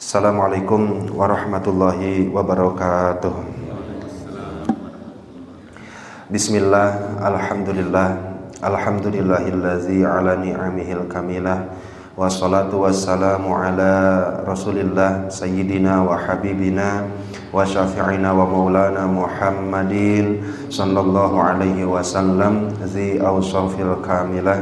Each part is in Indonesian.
Assalamualaikum warahmatullahi wabarakatuh. Bismillah, alhamdulillah, alhamdulillahillazi ala ni'amihil kamilah, wassalatu wassalamu ala rasulillah sayyidina wa habibina wa syafi'ina wa maulana Muhammadin sallallahu alaihi wasallam zi awsafil kamilah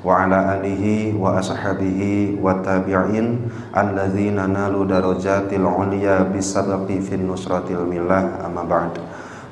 wa ala alihi wa ashabihi wa tabi'in alladzina nalu darajatil ulia bisabaqi fin nusratil millah amma ba'd.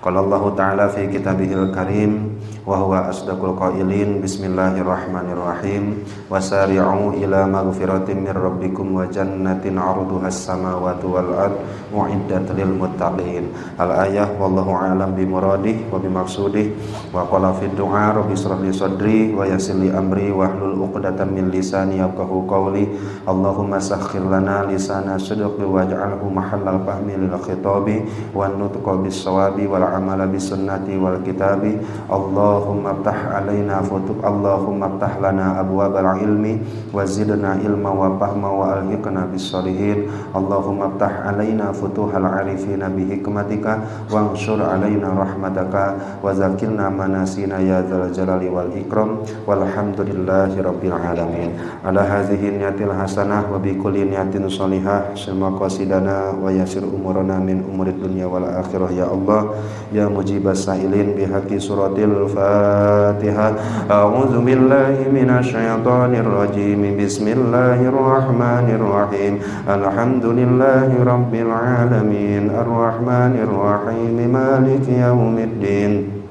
Qala Allah ta'ala fi kitabihil karim wa huwa asdaqul qailin bismillahirrahmanirrahim wasari'u ila maghfiratin mir rabbikum wa jannatin 'arduhas samawati wal ard mu'iddat lil muttaqin. Al-ayah wallahu a'lam bi muradih wa bi maqsudih. Wa qala fi du'a rabbi shrah li sadri wa yassir li amri wahlul 'uqdatam min lisani yafqahu qawli. Allahumma sakhkhir lana lisana sidqi waj'alhu mahallal fahmi lil khitabi wan nutqa bis shawabi wal amala bis sunnati wal kitabi. Allahumma ftah alaina futub Allahumma ftah lana abwabal ilmi wa zidna ilma wa fahma wa alhiqna bis shalihin. Allahumma ftah alaina futuhal arifina bi hikmatika wa anshur alaina rahmataka wa zakirna manasina ya dzal jalali wal ikram walhamdulillahi rabbil alamin. Ala hadhihi niyatil hasanah wa bi kulli niyatin shalihah sima qasidana wa yasir umurana min umurid dunya wal akhirah ya Allah ya mujibas sa'ilin bihaqqi suratil Fatihah. A'udzu billahi minasy syaithanir rajim. Bismillahirrahmanirrahim. Alhamdulillahi rabbil alamin arrahmanir rahim maliki yaumiddin.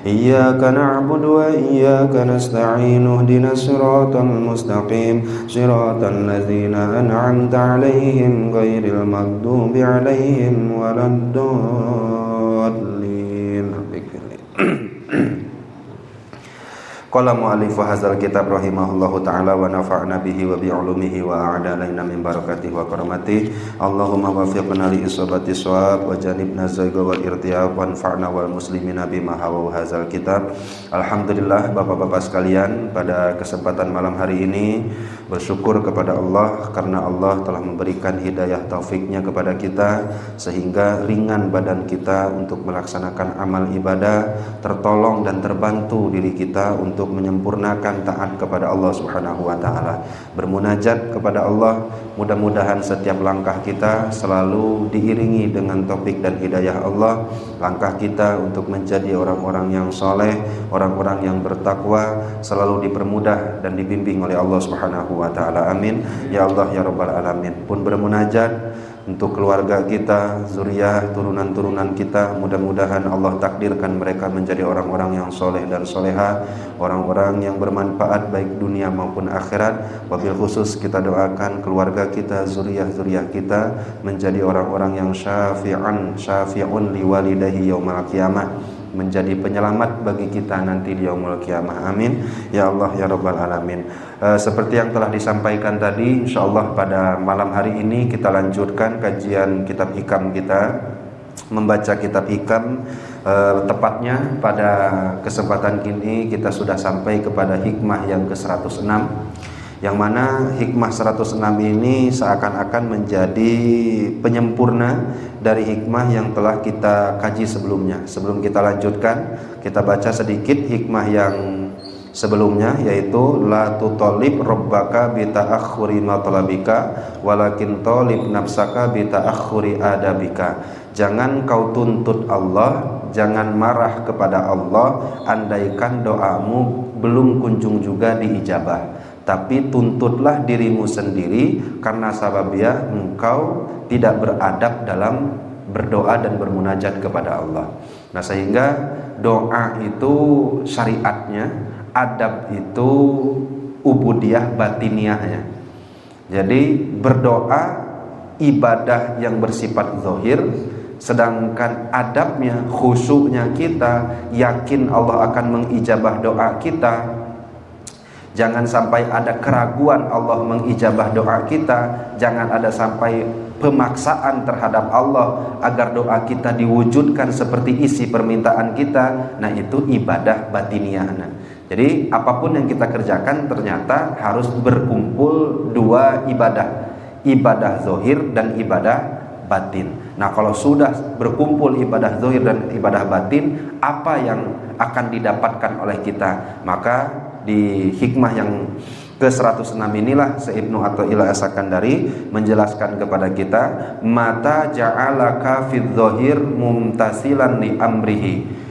Iyyaka na'budu wa iyyaka nasta'in ihdinas siratal mustaqim siratal ladzina an'amta 'alaihim ghairil maghdubi 'alaihim waladdallin. Qala mu'allif hadzal kitab rahimahullahu ta'ala wa nafa'na bihi wa bi 'ulumihi wa a'dalaina min barakatihi wa karamatihi. Allahumma waffiqna li isabati shawab wa janibna zayga wal irtiyab wa anfa'na wal muslimina bima hawa hadzal kitab. Alhamdulillah Bapak-bapak sekalian, pada kesempatan malam hari ini bersyukur kepada Allah karena Allah telah memberikan hidayah taufiknya kepada kita sehingga ringan badan kita untuk melaksanakan amal ibadah, tertolong dan terbantu diri kita untuk menyempurnakan taat kepada Allah Subhanahu wa taala. Bermunajat kepada Allah, mudah-mudahan setiap langkah kita selalu diiringi dengan taufik dan hidayah Allah. Langkah kita untuk menjadi orang-orang yang soleh, orang-orang yang bertakwa selalu dipermudah dan dibimbing oleh Allah Subhanahu wa taala. Amin ya Allah ya rabbal alamin. Pun bermunajat untuk keluarga kita, zuriyah, turunan-turunan kita, mudah-mudahan Allah takdirkan mereka menjadi orang-orang yang soleh dan soleha, orang-orang yang bermanfaat baik dunia maupun akhirat. Wabil khusus kita doakan keluarga kita, zuriyah-zuriyah kita menjadi orang-orang yang syafi'un liwalidahi yaumal qiyamah, menjadi penyelamat bagi kita nanti di yaumul qiyamah. Amin ya Allah ya rabbal alamin. Seperti yang telah disampaikan tadi, insyaallah pada malam hari ini kita lanjutkan kajian kitab hikam kita, membaca kitab hikam. Tepatnya pada kesempatan ini kita sudah sampai kepada hikmah yang ke-106, yang mana hikmah 106 ini seakan-akan menjadi penyempurna dari hikmah yang telah kita kaji sebelumnya. Sebelum kita lanjutkan, kita baca sedikit hikmah yang sebelumnya, yaitu la tutolib rabbaka bi ta'akhuri matlabika walakin tolib nafsaka bi ta'akhuri adabika. Jangan kau tuntut Allah, jangan marah kepada Allah andaikan doamu belum kunjung juga diijabah, tapi tuntutlah dirimu sendiri karena sababnya engkau tidak beradab dalam berdoa dan bermunajat kepada Allah. Nah, sehingga doa itu syariatnya, adab itu ubudiyah batiniahnya. Jadi berdoa ibadah yang bersifat zahir, sedangkan adabnya, khusyuknya kita yakin Allah akan mengijabah doa kita. Jangan sampai ada keraguan Allah mengijabah doa kita. Jangan ada sampai pemaksaan terhadap Allah agar doa kita diwujudkan seperti isi permintaan kita. Nah, itu ibadah batiniah. Jadi apapun yang kita kerjakan ternyata harus berkumpul dua ibadah, ibadah zahir dan ibadah batin. Nah, kalau sudah berkumpul ibadah zahir dan ibadah batin, apa yang akan didapatkan oleh kita? Maka di hikmah yang ke-106 inilah Ibnu Athaillah As-Sakandari menjelaskan kepada kita, mata ja'alaka fidz zahir mumtasilan li amrihi.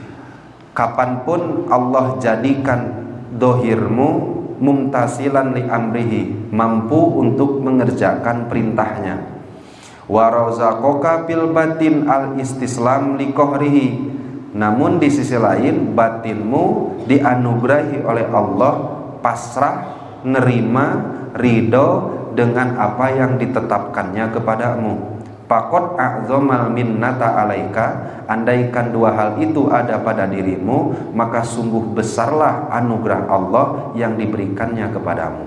Kapanpun Allah jadikan zahirmu mumtasilan li amrihi, mampu untuk mengerjakan perintahnya. Wa razaqaka fil batin al istislam li qahrihi. Namun di sisi lain batinmu dianugerahi oleh Allah pasrah, nerima, ridho dengan apa yang ditetapkannya kepadamu. Faqad a'zamal minnata alaika, andaikan dua hal itu ada pada dirimu, maka sungguh besarlah anugerah Allah yang diberikannya kepadamu.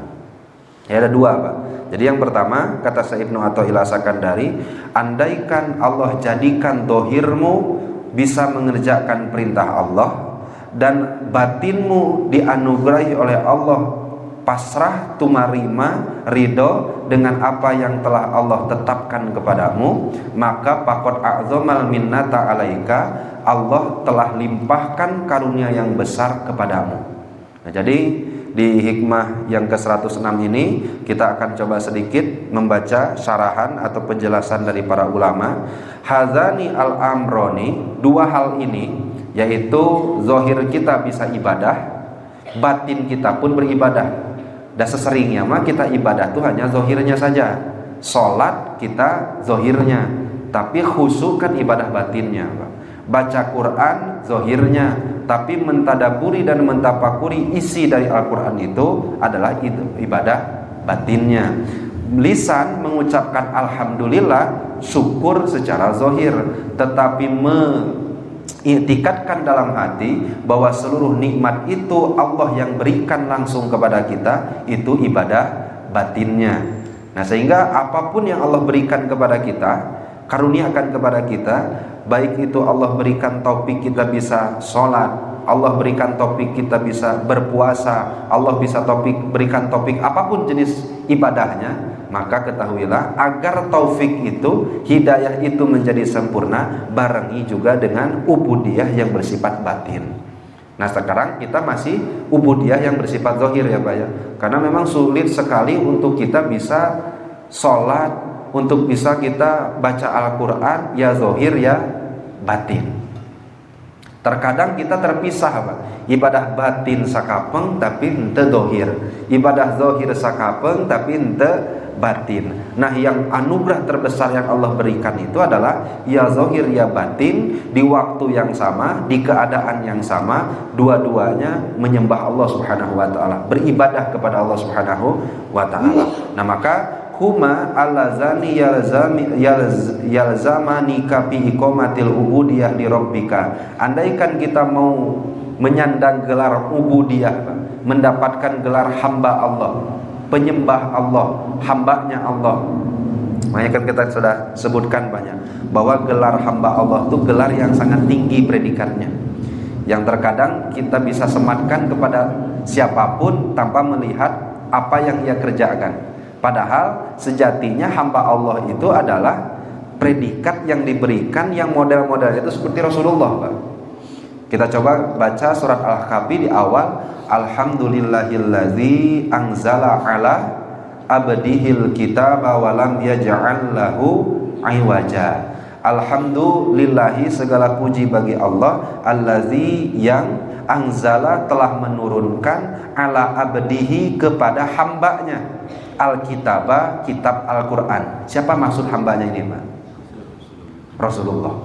Ya, ada dua, Pak. Jadi yang pertama, kata Ibnu Athaillah As-Sakandari, andaikan Allah jadikan dohirmu bisa mengerjakan perintah Allah dan batinmu dianugerahi oleh Allah pasrah, tumarima, ridho dengan apa yang telah Allah tetapkan kepadamu, maka faqad a'zamal minnata alaika, Allah telah limpahkan karunia yang besar kepadamu. Nah, jadi di hikmah yang ke-106 ini kita akan coba sedikit membaca syarahan atau penjelasan dari para ulama. Hazani al-amroni, dua hal ini, yaitu zahir kita bisa ibadah, batin kita pun beribadah. Dan seseringnya mah kita ibadah tuh hanya zahirnya saja. Salat kita zahirnya, tapi khusyuk kan ibadah batinnya. Baca Quran zahirnya, tapi mentadaburi dan mentafakuri isi dari Al-Quran itu adalah ibadah batinnya. Lisan mengucapkan alhamdulillah, syukur secara zahir, tetapi iktikadkan dalam hati bahwa seluruh nikmat itu Allah yang berikan langsung kepada kita, itu ibadah batinnya. Nah, sehingga apapun yang Allah berikan kepada kita, karuniakan kepada kita, baik itu Allah berikan taufik kita bisa sholat, Allah berikan taufik kita bisa berpuasa, Allah bisa berikan taufik apapun jenis ibadahnya, maka ketahuilah agar taufik itu, hidayah itu menjadi sempurna, barengi juga dengan ubudiyah yang bersifat batin. Nah, sekarang kita masih ubudiyah yang bersifat zahir ya Pak ya, karena memang sulit sekali untuk kita bisa sholat, untuk bisa kita baca Al-Quran ya zahir ya batin. Terkadang kita terpisah Pak, ibadah batin sakapeng tapi ente zahir, ibadah zahir sakapeng tapi ente batin. Nah, yang anugerah terbesar yang Allah berikan itu adalah ya zahir ya batin, di waktu yang sama, di keadaan yang sama, dua-duanya menyembah Allah Subhanahu wa taala, beribadah kepada Allah Subhanahu wa taala. Nah, maka huma allazani yalzamani kafi iqamatil ubudiyah li rabbika. Andaikan kita mau menyandang gelar ubudiyah, mendapatkan gelar hamba Allah, penyembah Allah, hambanya Allah. Makanya kan kita sudah sebutkan banyak bahwa gelar hamba Allah itu gelar yang sangat tinggi predikatnya, yang terkadang kita bisa sematkan kepada siapapun tanpa melihat apa yang ia kerjakan. Padahal sejatinya hamba Allah itu adalah predikat yang diberikan yang model-model itu seperti Rasulullah, Pak. Kita coba baca surat Al-Kahfi di awal, alhamdulillahilladzi anzala ala abdihil kitaba wa lam yaj'al lahu iwaja. Alhamdulillahi, segala puji bagi Allah, allazi yang anzala telah menurunkan ala abdihi kepada hambanya al-kitaba, kitab Al-Quran. Siapa maksud hambanya ini, Pak? Rasulullah.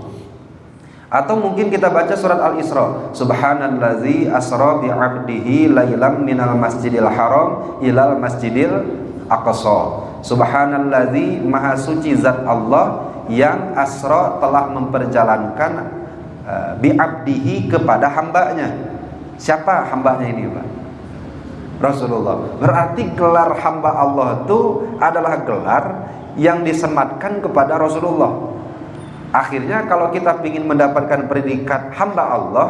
Atau mungkin kita baca surat Al-Isra, subhanallazi asra bi 'abdihi lailam minal masjidil haram ilal masjidil aqsa. Subhanallazi, maha suci zat Allah yang asra telah memperjalankan bi 'abdihi kepada hambanya. Siapa hambanya ini, Pak? Rasulullah. Berarti gelar hamba Allah itu adalah gelar yang disematkan kepada Rasulullah. Akhirnya kalau kita ingin mendapatkan predikat hamba Allah,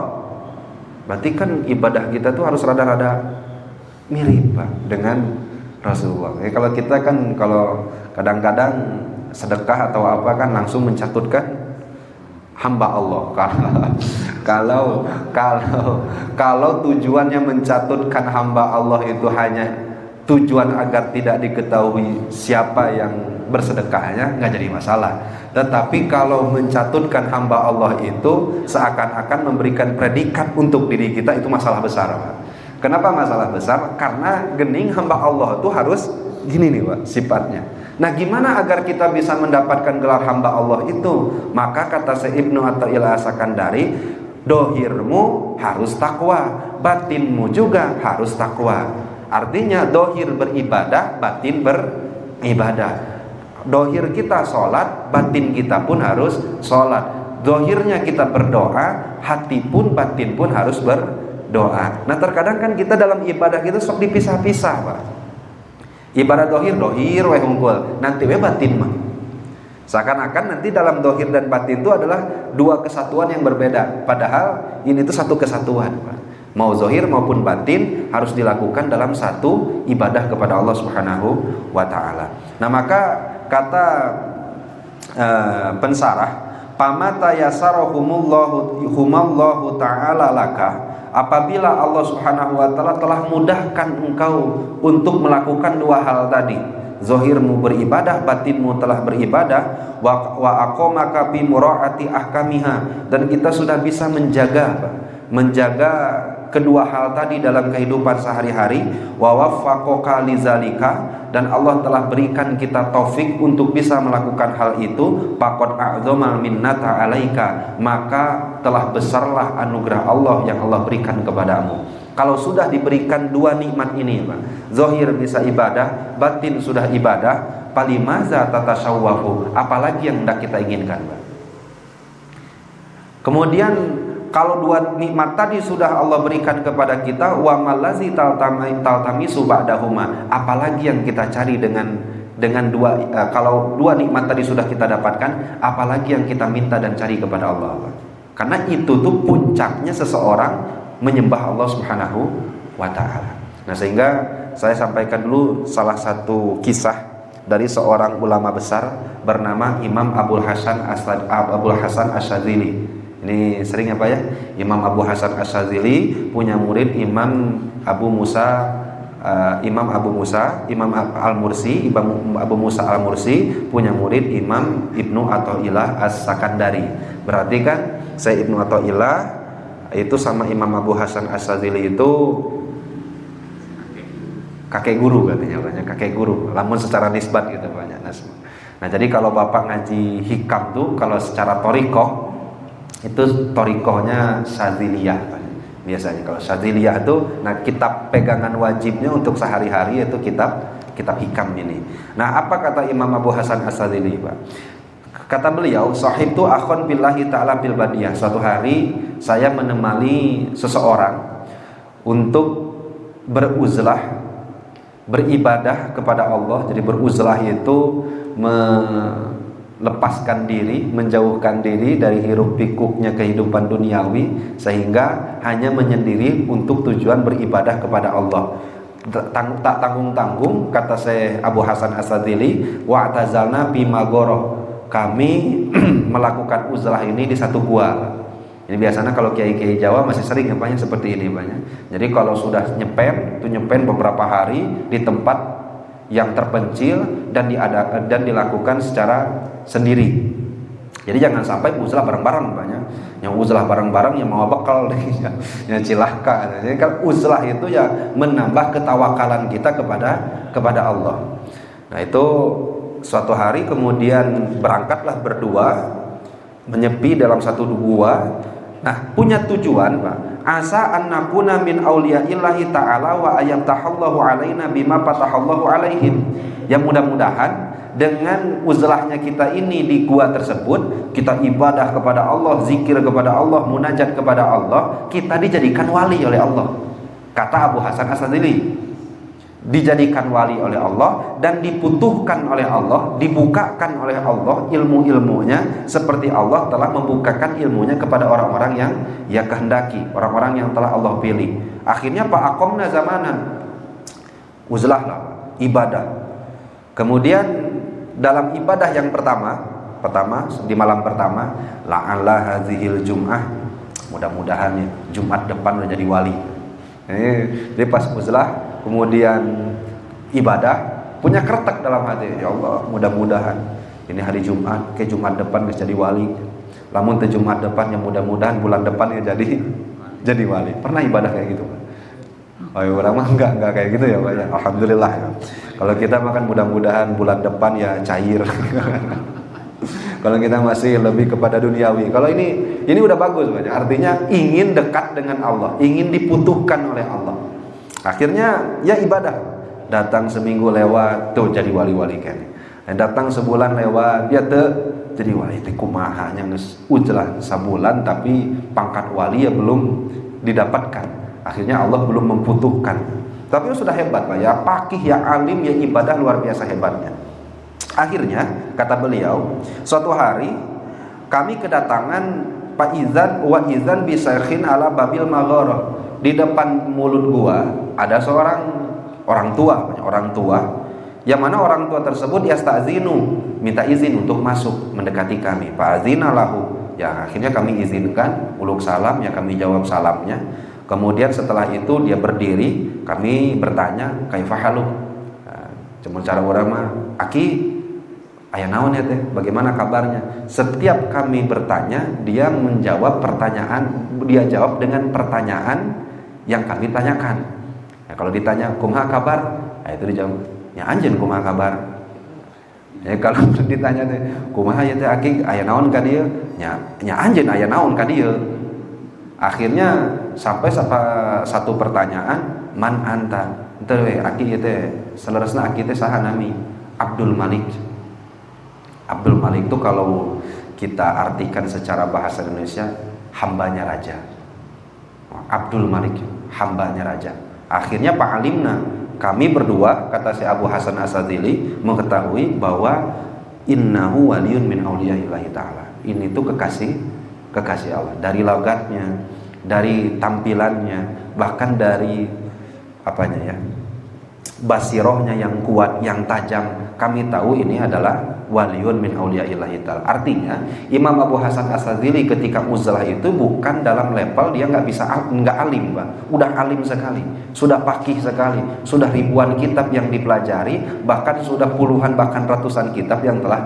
Berarti kan ibadah kita tuh harus rada-rada mirip Pak dengan Rasulullah. Kalau kita kan kalau kadang-kadang sedekah atau apa kan langsung mencatutkan hamba Allah. Kalau tujuannya mencatutkan hamba Allah itu hanya tujuan agar tidak diketahui siapa yang bersedekahnya, nggak jadi masalah. Tetapi kalau mencatutkan hamba Allah itu seakan-akan memberikan predikat untuk diri kita, itu masalah besar Pak. Kenapa masalah besar? Karena gening hamba Allah itu harus gini nih Pak sifatnya. Nah, gimana agar kita bisa mendapatkan gelar hamba Allah itu? Maka kata Syekh Ibnu Athaillah As-Sakandari, dohirmu harus takwa, batinmu juga harus takwa. Artinya dohir beribadah, batin beribadah. Dohir kita sholat, batin kita pun harus sholat. Dohirnya kita berdoa, hati pun batin pun harus berdoa. Nah, terkadang kan kita dalam ibadah kita sok dipisah-pisah Pak. Ibadah dohir weh unggul, nanti weh batin mah. Seakan-akan nanti dalam dohir dan batin itu adalah dua kesatuan yang berbeda. Padahal ini itu satu kesatuan Pak. Mau zohir maupun batin harus dilakukan dalam satu ibadah kepada Allah Subhanahu wa ta'ala. Nah, maka kata pensarah, pamata yasarahumullahu ta'ala laka, apabila Allah Subhanahu wa ta'ala telah mudahkan engkau untuk melakukan dua hal tadi, zohirmu beribadah, batinmu telah beribadah, wa aqamaka bi muraati ahkamiha, dan kita sudah bisa menjaga kedua hal tadi dalam kehidupan sehari-hari, wa waffaqaka lizalika, dan Allah telah berikan kita taufik untuk bisa melakukan hal itu, faqad a'zama minnata alaika, maka telah besarlah anugerah Allah yang Allah berikan kepadamu. Kalau sudah diberikan dua nikmat ini Pak, zahir bisa ibadah, batin sudah ibadah, palimaza tatasawwafu, apalagi yang hendak kita inginkan Pak. Kemudian kalau dua nikmat tadi sudah Allah berikan kepada kita, wa malazi taltamisu ba'dahuma, apalagi yang kita cari dengan kalau dua nikmat tadi sudah kita dapatkan, apalagi yang kita minta dan cari kepada Allah. Karena itu tuh puncaknya seseorang menyembah Allah Subhanahu wa ta'ala. Nah, sehingga saya sampaikan dulu salah satu kisah dari seorang ulama besar bernama Imam Abul Hasan Asyadzili. Ini sering apa ya? Imam Abu Hasan Asyadzili punya murid Imam Abu Musa Al-Mursi. Imam Abu Musa Al-Mursi punya murid Imam Ibnu Athaillah As-Sakandari. Berarti kan saya Ibnu Athaillah itu sama Imam Abu Hasan Asyadzili itu kakek guru katanya, banyak kakek guru. Lamun secara nisbat gitu banyak. Nah, jadi kalau Bapak ngaji hikam tuh kalau secara thariqah itu thariqahnya Syadziliyah biasanya. Kalau Syadziliyah itu, nah kitab pegangan wajibnya untuk sehari-hari itu kitab hikam ini. Nah, apa kata Imam Abu Hasan Asyadzili Pak? Kata beliau, sahibtu akhon billahi ta'ala bil badiyah. Suatu hari saya menemani seseorang untuk beruzlah, beribadah kepada Allah. Jadi beruzlah itu lepaskan diri, menjauhkan diri dari hiruk pikuknya kehidupan duniawi, sehingga hanya menyendiri untuk tujuan beribadah kepada Allah. Tak tanggung-tanggung, kata saya Abu Hasan Asyadzili, wa'tazalna bi magoroh, kami melakukan uzlah ini di satu gua. Ini biasanya kalau kiai-kiai Jawa masih sering nyepanya seperti ini banyak. Jadi kalau sudah nyepen beberapa hari di tempat yang terpencil dan dilakukan secara sendiri. Jadi jangan sampai uzlah bareng-bareng banyak. Yang uzlah bareng-bareng yang mau bekal yang cilaka. Jadi kan uzlah itu ya menambah ketawakalan kita kepada Allah. Nah, itu suatu hari kemudian berangkatlah berdua menyepi dalam satu gua. Nah, punya tujuan Pak. Asa an nakuna min auliya'illahi ta'ala wa ayamtahallahu alaina bima fatahallahu alaihim. Yang mudah-mudahan dengan uzlahnya kita ini di gua tersebut, kita ibadah kepada Allah, zikir kepada Allah, munajat kepada Allah, kita dijadikan wali oleh Allah. Kata Abu Hasan Asyadzili. dijadikan wali oleh Allah dan diputuhkan oleh Allah, dibukakan oleh Allah ilmu-ilmunya seperti Allah telah membukakan ilmunya kepada orang-orang yang ia kehendaki, orang-orang yang telah Allah pilih. Akhirnya aqamna zamanan, uzlahlah ibadah. Kemudian dalam ibadah yang pertama di malam pertama, la'alla hadzihil jum'ah, mudah-mudahan ya Jumat depan udah jadi wali. Jadi pas uzlah kemudian ibadah, punya kretek dalam hati, ya Allah mudah-mudahan ini hari Jumat, ke Jumat depan bisa jadi wali. Lamun ke Jumat depan ya mudah-mudahan bulan depan ya jadi wali. Pernah ibadah kayak gitu? Oh ya, orang mah enggak kayak gitu ya Pak ya. Alhamdulillah ya. Kalau kita makan mudah-mudahan bulan depan ya cair. Kalau kita masih lebih kepada duniawi. Kalau ini udah bagus Pak. Artinya ingin dekat dengan Allah, ingin diputuhkan oleh Allah. Akhirnya ya ibadah. Datang seminggu lewat tuh jadi wali-wali kan. Datang sebulan lewat dia tuh jadi wali. Teh kumaha nya geus ujlah sabulan tapi pangkat wali ya belum didapatkan. Akhirnya Allah belum memputuhkan. Tapi sudah hebat Pak ya, faqih ya alim ya ibadah luar biasa hebatnya. Akhirnya kata beliau, suatu hari kami kedatangan Pak Izan wa Izan bisaikhin ala babil magharah. Di depan mulut gua ada seorang orang tua yang mana orang tua tersebut yastazinu, minta izin untuk masuk mendekati kami. Fa azina lahu. Ya akhirnya kami izinkan, uluk salam ya kami jawab salamnya. Kemudian setelah itu dia berdiri, kami bertanya kaifahalu. Cuma cara orang mah, aki aya naon ya teh, bagaimana kabarnya? Setiap kami bertanya, dia menjawab dia jawab dengan pertanyaan yang kami tanyakan. Ya, kalau ditanya kumaha kabar, itu dijawab, ya anjeun kumaha kabar. Ya kalau ditanya teh kumaha ya teh aki aya naon ka dieu? Nya anjeun aya naon ka dieu. Akhirnya sampai satu pertanyaan, man anta? Teu we aki teh saleresna aki teh saha nami? Abdul Malik. Abdul Malik itu kalau kita artikan secara bahasa Indonesia, hambanya raja. Abdul Malik, hambanya raja. Akhirnya Pak Alimna, kami berdua, kata si Abu Hasan Asadzili, mengetahui bahwa innahu waliyun min auliya'illahi ta'ala. Ini tuh kekasih Allah. Dari logatnya, dari tampilannya, bahkan dari basirohnya yang kuat, yang tajam, kami tahu ini adalah waliyun min auliya'illahi ta'ala. Artinya Imam Abu Hasan Asadzili ketika uzlah itu bukan dalam level dia nggak alim Pak. Udah alim sekali, sudah faqih sekali, sudah ribuan kitab yang dipelajari, bahkan sudah puluhan bahkan ratusan kitab yang telah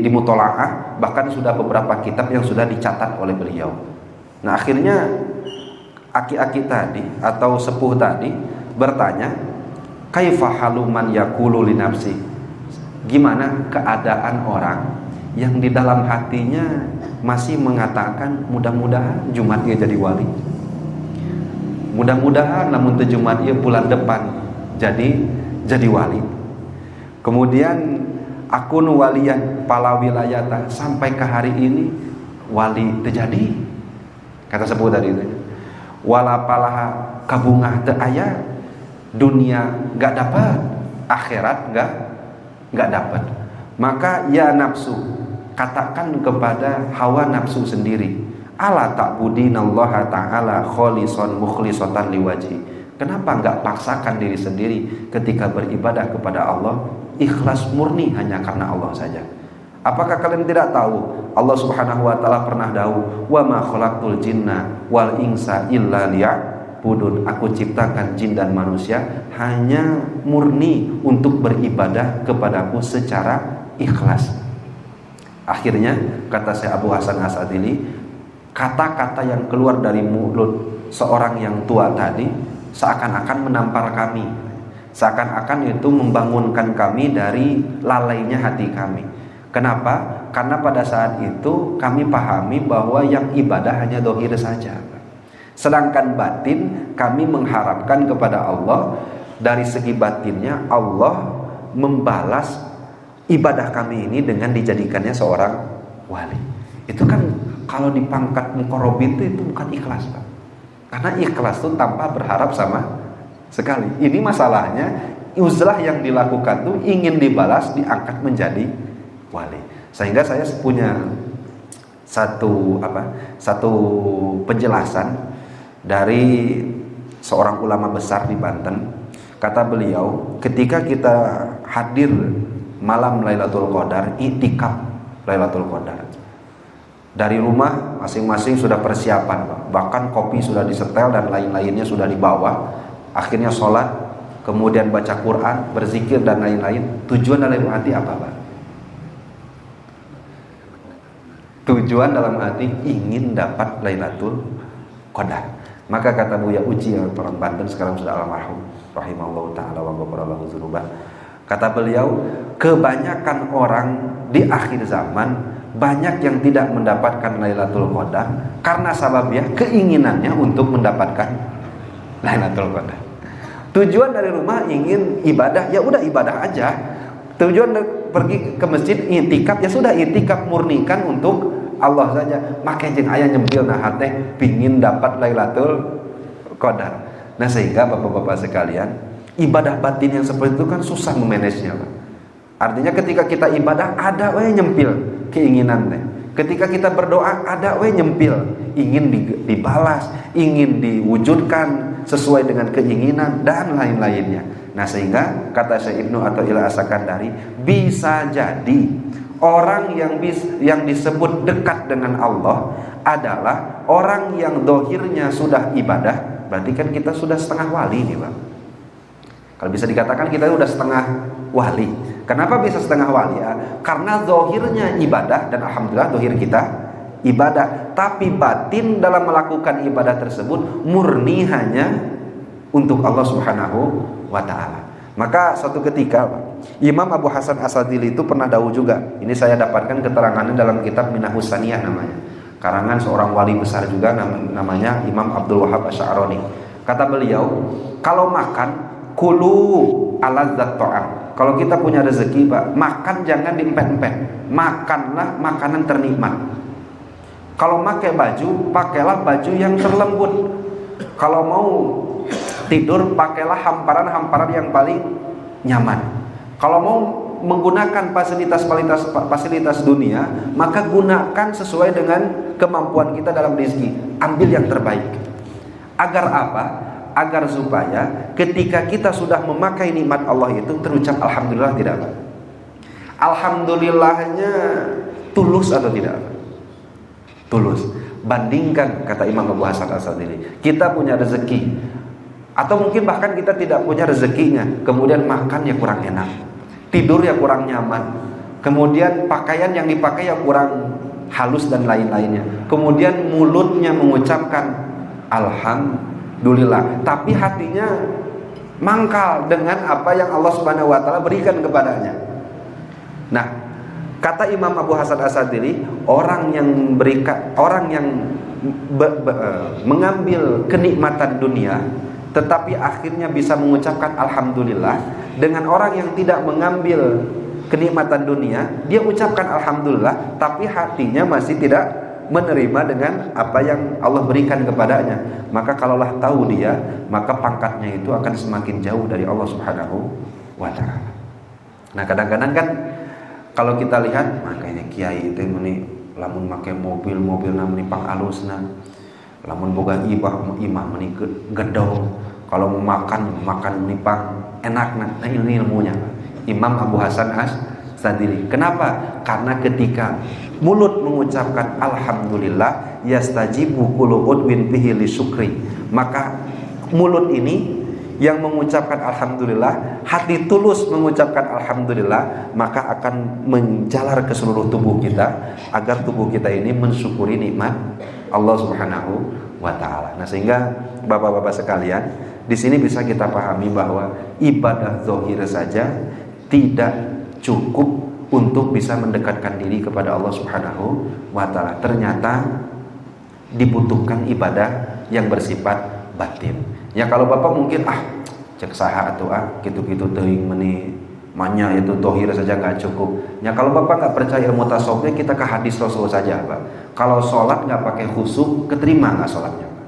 dimutolaah, bahkan sudah beberapa kitab yang sudah dicatat oleh beliau. Nah akhirnya aki-aki tadi atau sepuh tadi bertanya, kaifa haluman yaqulu li nafsi? Gimana keadaan orang yang di dalam hatinya masih mengatakan mudah-mudahan Jumat ia jadi wali, mudah-mudahan namun Jumat ia bulan depan jadi wali. Kemudian akun waliyan pala wilayata, sampai ke hari ini wali terjadi. Kata sepuh tadi itu, wala palaha kabungah teu aya, dunia gak dapat, akhirat gak dapat. Maka ya nafsu, katakan kepada hawa nafsu sendiri, ala ta'budinallaha ta'ala kholisan mukhlisatan liwaji. Kenapa gak paksakan diri sendiri ketika beribadah kepada Allah, ikhlas murni hanya karena Allah saja? Apakah kalian tidak tahu Allah Subhanahu wa taala pernah dawuh, wa ma khalaqtul jinna wal insa illa liya'budun. Aku ciptakan jin dan manusia hanya murni untuk beribadah kepadaku secara ikhlas. Akhirnya kata Syekh Abu Hasan Asadzili, kata-kata yang keluar dari mulut seorang yang tua tadi seakan-akan menampar kami, seakan-akan itu membangunkan kami dari lalainya hati kami. Kenapa? Karena pada saat itu kami pahami bahwa yang ibadah hanya dohir saja, sedangkan batin kami mengharapkan kepada Allah. Dari segi batinnya Allah membalas ibadah kami ini dengan dijadikannya seorang wali. Itu kan kalau di pangkat muqarrabin itu bukan ikhlas Pak. Karena ikhlas itu tanpa berharap sama sekali. Ini masalahnya uzlah yang dilakukan tuh ingin dibalas, diangkat menjadi wali. Sehingga saya punya satu penjelasan dari seorang ulama besar di Banten. Kata beliau, ketika kita hadir malam Lailatul Qadar, i'tikaf Lailatul Qadar, dari rumah masing-masing sudah persiapan, bahkan kopi sudah disetel dan lain-lainnya sudah dibawa. Akhirnya sholat, kemudian baca Quran, berzikir dan lain-lain. Tujuan dalam hati apa, Pak? Tujuan dalam hati ingin dapat Lailatul Qadar. Maka kata Buya Uci, orang Banten sekarang sudah almarhum, rahimahullah ta'ala wa ghafaralahu dzunubah. Kata beliau, kebanyakan orang di akhir zaman banyak yang tidak mendapatkan Lailatul Qadar karena sababnya keinginannya untuk mendapatkan Lailatul Qadar. Tujuan dari rumah ingin ibadah, ya udah ibadah aja. Tujuan pergi ke masjid i'tikaf, ya sudah i'tikaf, murnikan untuk Allah saja. Make jeung aya nyempil nah hate pingin dapat Lailatul Qadar. Nah, sehingga Bapak-bapak sekalian, ibadah batin yang seperti itu kan susah memanagenya, Pak. Artinya ketika kita ibadah ada we nyempil keinginan teh. Ketika kita berdoa ada we nyempil ingin dibalas, ingin diwujudkan sesuai dengan keinginan dan lain-lainnya. Nah, sehingga kata Syekh Ibnu Athaillah As-Sakandari, bisa jadi orang yang disebut dekat dengan Allah adalah orang yang dohirnya sudah ibadah. Berarti kan kita sudah setengah wali nih, Bang. Kalau bisa dikatakan kita sudah setengah wali. Kenapa bisa setengah wali? Ya, karena dohirnya ibadah, dan alhamdulillah dohir kita ibadah, tapi batin dalam melakukan ibadah tersebut murni hanya untuk Allah Subhanahu wa ta'ala. Maka suatu ketika Imam Abu Hasan As-Sadili itu pernah dawuh juga. Ini saya dapatkan keterangannya dalam kitab Minahus Saniyah namanya, karangan seorang wali besar juga namanya Imam Abdul Wahab Asy'arani. Kata beliau, kalau makan kulu aladzat ta'am. Kalau kita punya rezeki, Pak, makan jangan diempet-empet. Makanlah makanan ternikmat. Kalau pakai baju, pakailah baju yang terlembut. Kalau mau tidur, pakailah hamparan-hamparan yang paling nyaman. Kalau mau menggunakan fasilitas dunia, maka gunakan sesuai dengan kemampuan kita dalam rezeki. Ambil yang terbaik. Agar apa? Agar supaya ketika kita sudah memakai nikmat Allah itu terucap alhamdulillah tidak, Pak? Alhamdulillahnya tulus atau tidak, Pak? Tulus. Bandingkan, kata Imam Abu Hasan As-Sadili, kita punya rezeki, atau mungkin bahkan kita tidak punya rezekinya, kemudian makan ya kurang enak, tidur ya kurang nyaman, kemudian pakaian yang dipakai ya kurang halus dan lain-lainnya, kemudian mulutnya mengucapkan alhamdulillah, tapi hatinya mangkal dengan apa yang Allah Subhanahu wa taala berikan kepadanya. Nah, kata Imam Abu Hasan As-Sadili, orang yang mengambil kenikmatan dunia tetapi akhirnya bisa mengucapkan alhamdulillah, dengan orang yang tidak mengambil kenikmatan dunia, dia ucapkan alhamdulillah tapi hatinya masih tidak menerima dengan apa yang Allah berikan kepadanya. Maka kalaulah tahu dia, maka pangkatnya itu akan semakin jauh dari Allah Subhanahu wa ta'ala. Nah, kadang-kadang kan kalau kita lihat, makanya kiai itu meni lamun make mobil namanya pang alusna, lamun boga imah meni gedong, kalau makan meni pang enak. Nah, ini ilmunya Imam Abu Hasan As-Sadili. Kenapa? Karena ketika mulut mengucapkan alhamdulillah, yastajibu kullu udwin bihi li syukri, maka mulut ini yang mengucapkan alhamdulillah, hati tulus mengucapkan alhamdulillah, maka akan menjalar ke seluruh tubuh kita agar tubuh kita ini mensyukuri nikmat Allah Subhanahu wa ta'ala. Nah, sehingga Bapak-bapak sekalian, di sini bisa kita pahami bahwa ibadah zahir saja tidak cukup untuk bisa mendekatkan diri kepada Allah Subhanahu wa ta'ala. Ternyata dibutuhkan ibadah yang bersifat batin. Ya, kalau Bapak mungkin cek saha atuh gitu-gitu teuing meni manya itu zahir saja enggak cukup. Ya, kalau Bapak enggak percaya ilmu tasawufnya, kita ke hadis Rasul saja, Pak. Kalau sholat enggak pakai khusyuk, keterima enggak sholatnya, Pak?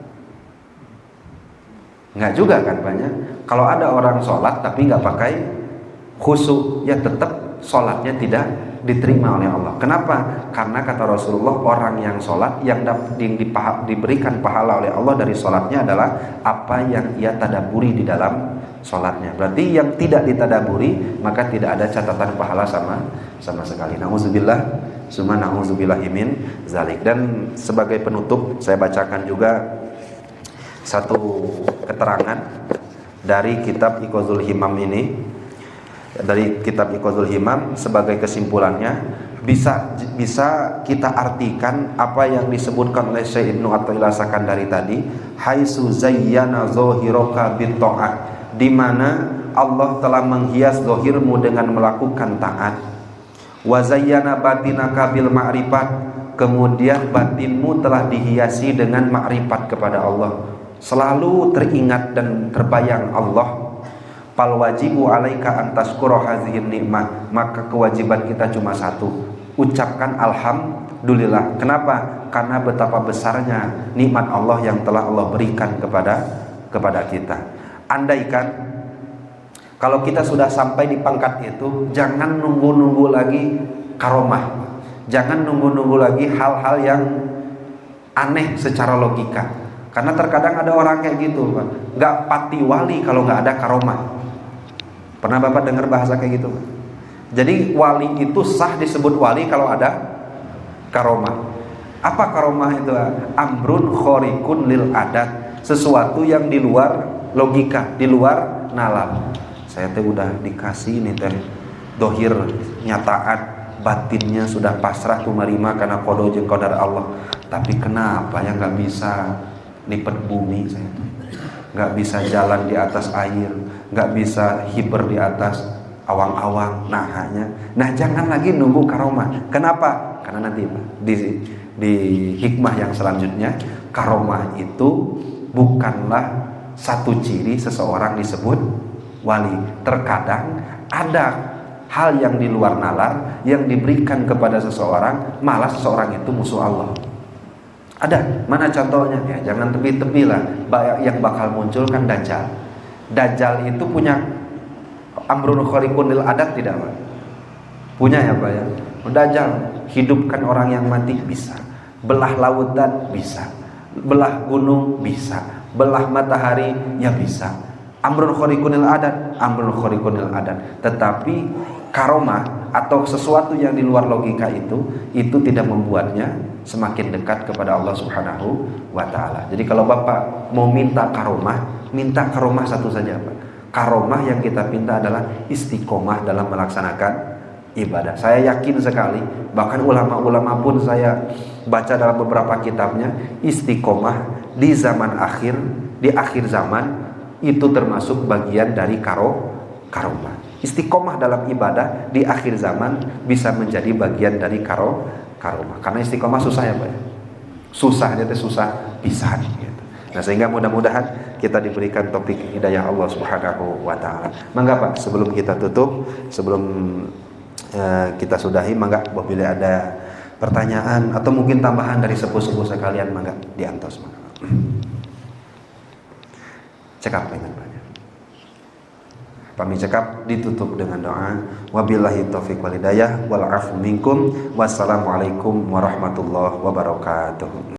Enggak juga kan, banyak. Kalau ada orang sholat tapi nggak pakai khusyuk, ya tetap sholatnya tidak diterima oleh Allah. Kenapa? Karena kata Rasulullah, orang yang sholat yang diberikan pahala oleh Allah dari sholatnya adalah apa yang ia tadaburi di dalam sholatnya. Berarti yang tidak ditadaburi maka tidak ada catatan pahala sama sekali. Nauzubillah, summa nauzubillahi min zalik. Dan sebagai penutup saya bacakan juga satu keterangan dari kitab Iqazul Himam ini. Dari kitab Iqazul Himam, sebagai kesimpulannya bisa kita artikan apa yang disebutkan oleh Syekh Ibnu Athaillah Sakandari tadi, haitsu zayyana zahiraka bitta'ah, di mana Allah telah menghias zahirmu dengan melakukan taat, wa zayyana batinaka bil ma'rifat, kemudian batinmu telah dihiasi dengan ma'rifat kepada Allah, selalu teringat dan terbayang Allah. Fal wajibu alaika an tashkura hazihin nikmah, maka kewajiban kita cuma satu, ucapkan alhamdulillah. Kenapa? Karena betapa besarnya nikmat Allah yang telah Allah berikan kepada kita. Andaikan kalau kita sudah sampai di pangkat itu, jangan nunggu-nunggu lagi karomah, jangan nunggu-nunggu lagi hal-hal yang aneh secara logika. Karena terkadang ada orang kayak gitu, Pak, nggak pati wali kalau nggak ada karomah. Pernah Bapak dengar bahasa kayak gitu? Jadi wali itu sah disebut wali kalau ada karomah. Apa karomah itu? Amrun khorikun lil adat, sesuatu yang di luar logika, di luar nalar. Saya teh udah dikasih nih teh dohir nyataan, batinnya sudah pasrah kumarima karena kodo jeung qadar Allah. Tapi kenapa ya nggak bisa lipet bumi, saya nggak bisa jalan di atas air, nggak bisa hiber di atas awang-awang. Nah jangan lagi nunggu karomah. Kenapa? Karena nanti di hikmah yang selanjutnya, karomah itu bukanlah satu ciri seseorang disebut wali. Terkadang ada hal yang di luar nalar yang diberikan kepada seseorang, malah seseorang itu musuh Allah. Ada, mana contohnya? Ya, jangan tepi-tepi lah. Yang bakal muncul kan Dajjal. Dajjal itu punya amrun khariqun lil adat tidak, Pak? Punya ya, Pak ya? Dajjal hidupkan orang yang mati bisa, belah lautan bisa, belah gunung bisa, belah matahari ya bisa. Amrun khariqun lil adat, amrun khariqun lil adat. Tetapi karomah atau sesuatu yang di luar logika itu tidak membuatnya semakin dekat kepada Allah Subhanahu wa ta'ala. Jadi kalau Bapak mau minta karomah satu saja, Pak. Karomah yang kita minta adalah istiqomah dalam melaksanakan ibadah. Saya yakin sekali, bahkan ulama-ulama pun saya baca dalam beberapa kitabnya, istiqomah di zaman akhir, di akhir zaman itu termasuk bagian dari karomah. Istiqomah dalam ibadah di akhir zaman bisa menjadi bagian dari karomah. Karena istiqomah susah ya, Pak. Susahnya itu susah pisan gitu. Nah, sehingga mudah-mudahan kita diberikan taufik hidayah Allah Subhanahu wa taala. Mangga Pak, sebelum kita tutup, sebelum kita sudahi, mangga apabila ada pertanyaan atau mungkin tambahan dari sepuh-sepuh sekalian, mangga diantos, mangga. Cekap dengan Pak. Kami cekap ditutup dengan doa. Wabillahi taufiq wal hidayah wal afu minkum. Wassalamualaikum warahmatullahi wabarakatuh.